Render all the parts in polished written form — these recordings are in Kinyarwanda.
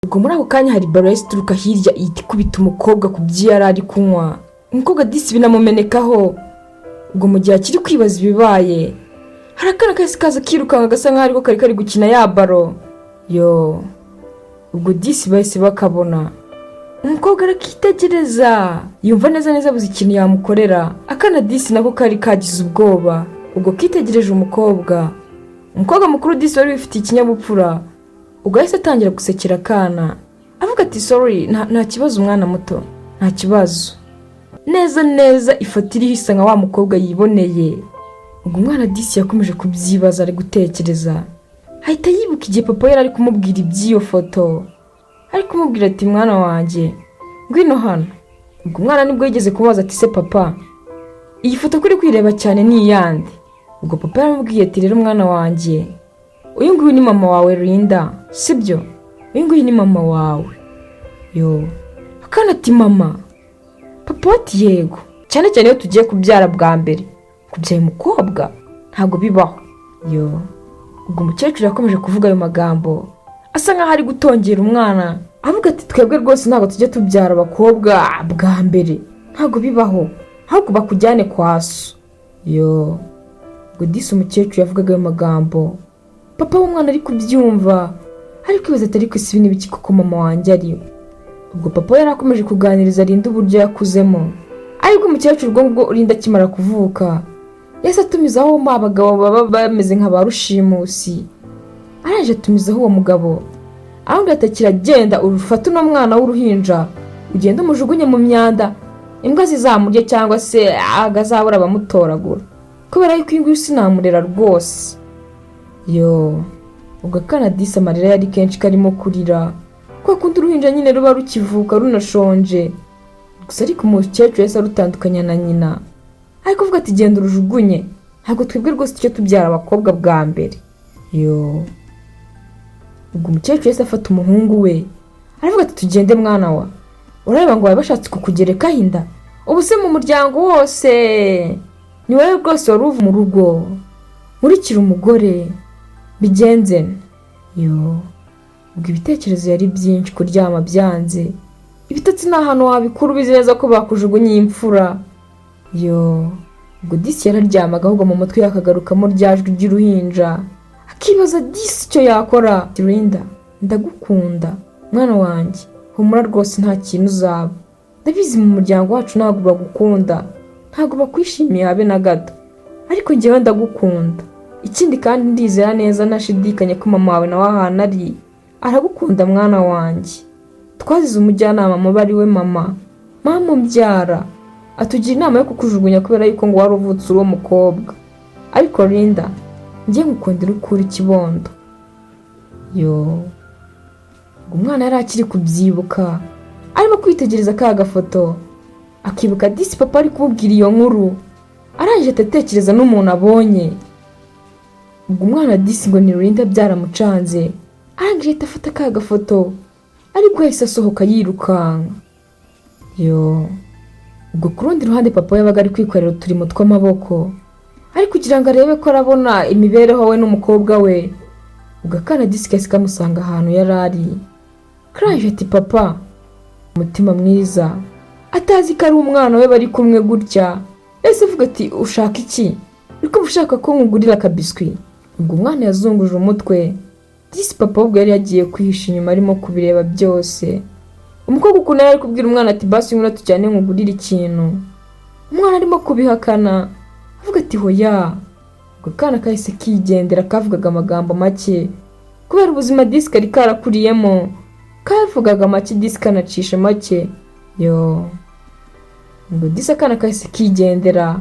ubwo muri ako kanya hari baresi ituruka hirya ihita ikubita umukobwa ku byo yari ari kunywa. Umukobwa disi binamumenekaho. Ubwo mu gihe akiri kwibaza ibibaye, hari akana kahise kaza kirukanka gasa nk'aho ariko kari gukina ya baro. Ubwo disi bahise bakabona. Umukobwa arakitegereza yumva neza abuze ikintu yamukorera. Akana disi nako kari kagize ubwoba. Ubwo kitegereje umukobwa mukuru disi wari wifitiye ikinyabupfura. Ubwo yahise atangira gusekera akana avuga ati sorry, nta kibazo umwana muto, nta kibazo. Neza ifoto iriho isa nka wa mukobwa yiboneye. Ubwo umwana disi yakomeje kubyibaza ari gutekereza. Ahita yibuka igihe papa yari ari kumubwira iby'iyo foto. Ari kumubwira ati mwana wanjye ngwino hano. Ubwo umwana nibwo yigeze kumubaza ati se papa, iyi foto kuri kwireba cyane ni iyande? Ubwo papa yaramubwiye ati rero mwana wanjye, uyu nguyu ni mama wawe Linda, sibyo? Uyu nguyu ni mama wawe. Akana ati mama. Papa ati yego, cyane iyo tugiye kubyara bwa mbere. Kubyara umukobwa ntago bibaho. Ubwo umukecuru yakomeje kuvuga ayo magambo asa nkaho ari gutongera umwana avuga ati twebwe rwose ntago tujye tubyara abakobwa bwa mbere, ntago bibaho, ahubwo bakujyane kwa so. Ubwo disi umukecuru yavugaga ayo magambo, papa w'umwana ari kubyumva ari kwibaza ati ariko isi n'ibiki koko mama wanjye ari. Ubwo papa yari akomeje kuganiriza Linda uburyo yakuzemo. Ariko umukecuru ubwo Linda akimara kuvuka yahise atumizaho abagabo baba bameze nka ba rushimusi. Araje atumizaho uwo mugabo aramubwira ati kiragenda urufata uno mwana w'uruhinja ugenda umujugunye mu myanda, imbwa zizamurye cyangwa se agazabura abamutoragura, kubera yuko inguyu sinamurera rwose. Ubwo akana disi amarira yari kenshi karimo kurira kwa kundi uruhinja nyine ruba rukivuka runashonje. Gusa ariko umukecuru yahise arutandukanya na nyina ari kuvuga ati genda urujugunye, ntabwo twebwe rwose tujye tubyara abakobwa bwa mbere. Ubwo umukecuru yahise afata umuhungu we aravuga ati tugende mwana wa, urareba ngo bashatse kukugerekaho inda, ubu se mu muryango wose ni wowe rwose wari uva mu rugo, nkurikira umugore bigenze. Ubwo ibitekerezo yari byinshi, kuryama byanze, ibitotsi nta hantu wabikura ubizi neza ko bakujugunye imfura. Ubwo disi yararyamaga ahubwo mu mutwe yakagarukamo rya jwi ry'uruhinja akibaza disi icyo yakora. Linda ndagukunda mwana wanjye, humura rwose nta kintu uzaba, ndabizi mu muryango wacu ntabwo bagukunda, ntabwo bakwishimiye habe na gato, ariko njyewe ndagukunda. Ikindi kandi ndizera neza nashidikanye ko mama wawe nawe ahantu ari aragukunda mwana wanjye. Twazize umujyanama mubi ari we mama umbyara, atugira inama yo kukujugunya kubera yuko ngo wari uvutse uwo mukobwa. Ariko Linda njye ngukundira ukura ikibondo. Umwana yari akiri kubyibuka arimo kwitegereza ka gafoto, akibuka disi papa ari kumubwira iyo nkuru, arangije atekereza n'umuntu abonye. Ubwo umwana disi ngo ni Linda byaramucanze, arangije afata ka gafoto ariko yahise asohoka yirukanka. Ubwo ku rundi ruhande papa yabaga ari kwikorera uturimo tw'amaboko ari kugira ngo arebe ko arabona imibereho we n'umukobwa we. Ubwo akana disi kahise kamusanga ahantu yari ari, karangije ati papa, umutima mwiza, atazi ko ari umwana we bari kumwe gutya. Ese avuga ati ushaka iki? Uriko ushaka ko nkugurira akabiswi? Ubwo umwana yazunguje umutwe. Disi papa ubwo yari yagiye kwihisha inyuma arimo kubireba byose. Umukobwa ukuntu yari kubwira umwana ati basi ngura tujyane nkugurira ikintu, umwana arimo kubihakana avuga ati hoya. Ubwo kana kahise kigendera kavugaga amagambo make kubera ubuzima disi kari karakuriyemo, kavugaga make disi kanacisha make. Ubwo disi akana kahise kigendera,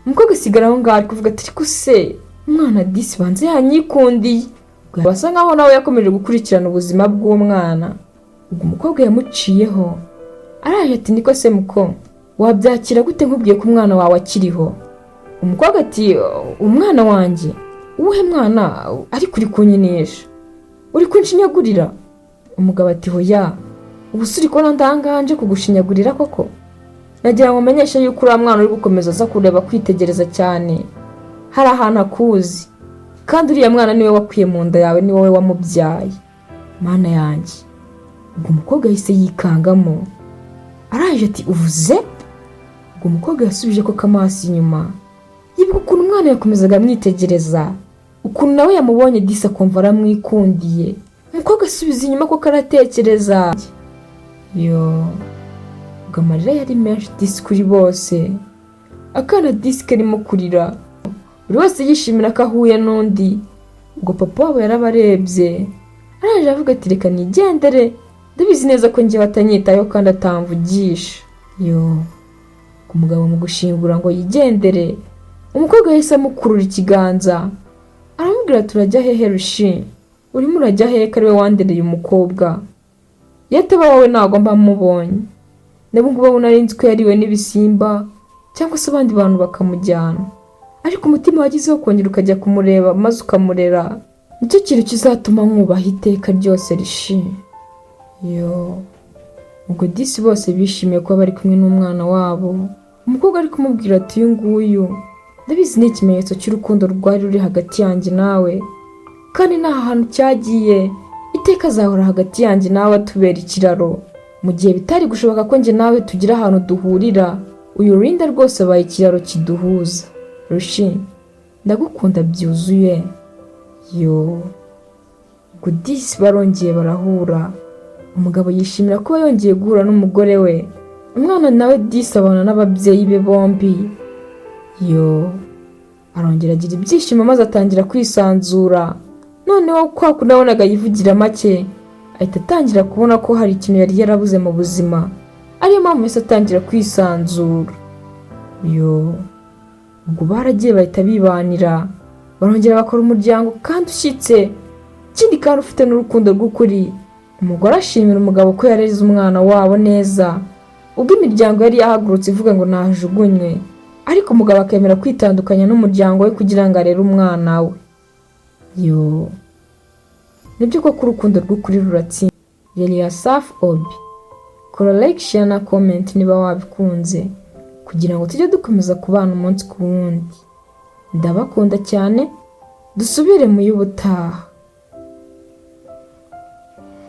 umukobwa asigara aho ngaho ari kuvuga ati ariko se umwana disi banze yanyikundiye. Basa nkaho nawe yakomeje gukurikirana ubuzima bw'umwana. Ubwo umukobwa yamuciyeho araje ati niko se muko wabyakira gute nkubwiye ko umwana wawe akiriho? Umukobwa ati umwana wanjye? Uwuhe mwana ari kuri kunyinisha? Uri kunshinyagurira? Umugabo ati hoya, ubu suri kubona ndanganje kugushinyagurira koko? Nagira ngo menyeshe yuko uri mwana uri gukomeza aza kureba kwitegereza cyane, hari ahantu akuzi, kandi uriya mwana niwe wakwiye mu nda yawe, ni wowe wamubyaye. Mana yanjye ubwo umukobwa yahise yikangamo araje ati uvuze. ubwo umukobwa yasubije ko amaso inyuma yibuka ukuntu umwana yakomezaga amwitegereza, ukuntu nawe yamubonye disi akumva aramwikundiye. umukobwa asubiza inyuma ko karatekereza. ubwo amarira yari menshi disi kuri bose, akana disi karimo kurira, buri wese yishimira ko ahuye n'undi. ubwo papa wabo yarabarebye araje avuga ati reka nigendere, ndabizi neza ko njye batanyitayeho kandi atamvugisha. umugabo mu gushingura ngo yigendere, umukobwa yahise amukurura ikiganza aramubwira turajya hehe rushi, urimo urajya hehe ko ariwe wandereye umukobwa, yataba wowe ntabwo mba mubonye. nabwo babona ari nzi ko yariwe n'ibisimba cyangwa se abandi bantu bakamujyana, ariko umutima wagizeho kongera ukajya kumureba maze ukamurera, nicyo kintu kizatuma mwubaha iteka ryose rishi. ubwo disi bose bishimiye kuba bari kumwe n'umwana wabo. umukobwa ari kumubwira ati uyu nguyu ndabizi ni ikimenyetso cy'urukundo rwari ruri hagati yanjye nawe, kandi nta hantu cyagiye, iteka azahora hagati yanjye nawe atubera ikiraro. mu gihe bitari gushoboka ko njye nawe tugira ahantu duhurira, uyu Linda rwose abaye ikiraro kiduhuza. rushi ndagukunda byuzuye. ubwo disi barongeye barahura, umugabo yishimira kuba yongeye guhura n'umugore we. umwana nawe disi abana n'ababyeyi be bombi. arongera agira ibyishimo maze atangira kwisanzura. noneho kwa kundi nabonaga yivugira make, ahita atangira kubona ko hari ikintu yari yarabuze mu buzima, ariyo mpamvu yahise atangira kwisanzura. ubwo baragiye bahita bibanira, barongera bakora umuryango kandi ushyitse, ikindi kandi ufite n'urukundo rw'ukuri. umugore ashimira umugabo ko yareze umwana wabo neza, ubwo imiryango yari yahagurutse ivuga ngo ntajugunywe, ariko umugabo akemera kwitandukanya n'umuryango we kugira ngo arere umwana we. nibyo koko urukundo rw'ukuri ruratsinda. Yari safi obi. kora like, share na comment niba wabikunze, kugira ngo tujye dukomeza kubana umunsi ku wundi. ndabakunda cyane, dusubire mu y'ubutaha.